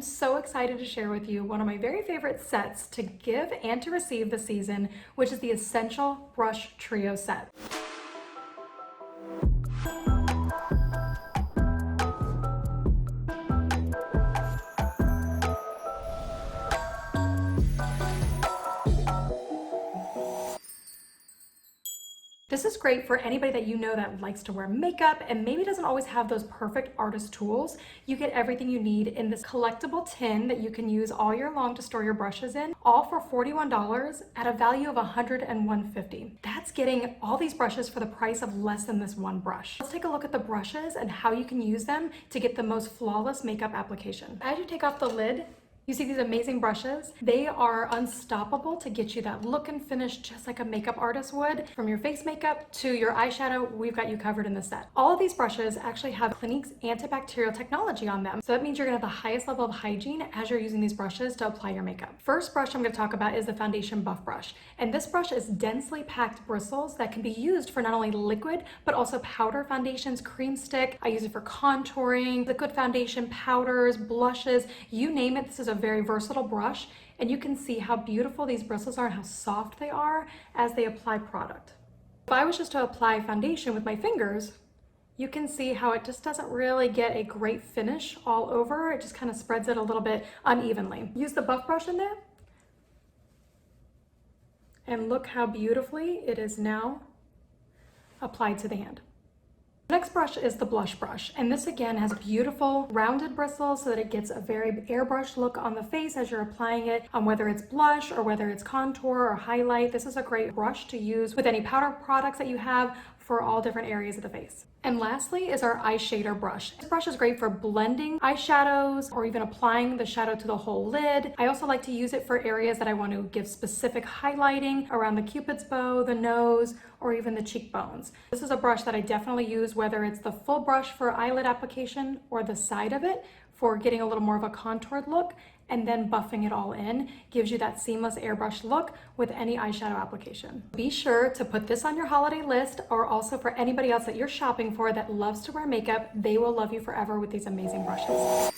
am so excited to share with you one of my very favorite sets to give and to receive this season, which is the Essential Brush Trio set. This is great for anybody that you know that likes to wear makeup and maybe doesn't always have those perfect artist tools. You get everything you need in this collectible tin that you can use all year long to store your brushes in, all for $41 at a value of $101.50. That's getting all these brushes for the price of less than this one brush. Let's take a look at the brushes and how you can use them to get the most flawless makeup application. As you take off the lid, you see these amazing brushes. They are unstoppable to get you that look and finish just like a makeup artist would. From your face makeup to your eyeshadow, we've got you covered in the set. All of these brushes actually have Clinique's antibacterial technology on them. So that means you're gonna have the highest level of hygiene as you're using these brushes to apply your makeup. First brush I'm gonna talk about is the foundation buff brush. And this brush is densely packed bristles that can be used for not only liquid, but also powder foundations, cream stick. I use it for contouring, liquid foundation, powders, blushes, you name it. This is a very versatile brush, and you can see how beautiful these bristles are and how soft they are as they apply product. If I was just to apply foundation with my fingers, you can see how it just doesn't really get a great finish all over. It just kind of spreads it a little bit unevenly. Use the buff brush in there, and look how beautifully it is now applied to the hand. The next brush is the blush brush, and this again has beautiful rounded bristles so that it gets a very airbrush look on the face as you're applying it, whether it's blush or whether it's contour or highlight. This is a great brush to use with any powder products that you have for all different areas of the face. And lastly is our eye shader brush. This brush is great for blending eyeshadows or even applying the shadow to the whole lid. I also like to use it for areas that I want to give specific highlighting around the cupid's bow, the nose, or even the cheekbones. This is a brush that I definitely use whether it's the full brush for eyelid application or the side of it for getting a little more of a contoured look, and then buffing it all in gives you that seamless airbrush look with any eyeshadow application. Be sure to put this on your holiday list, or also for anybody else that you're shopping for that loves to wear makeup, they will love you forever with these amazing brushes.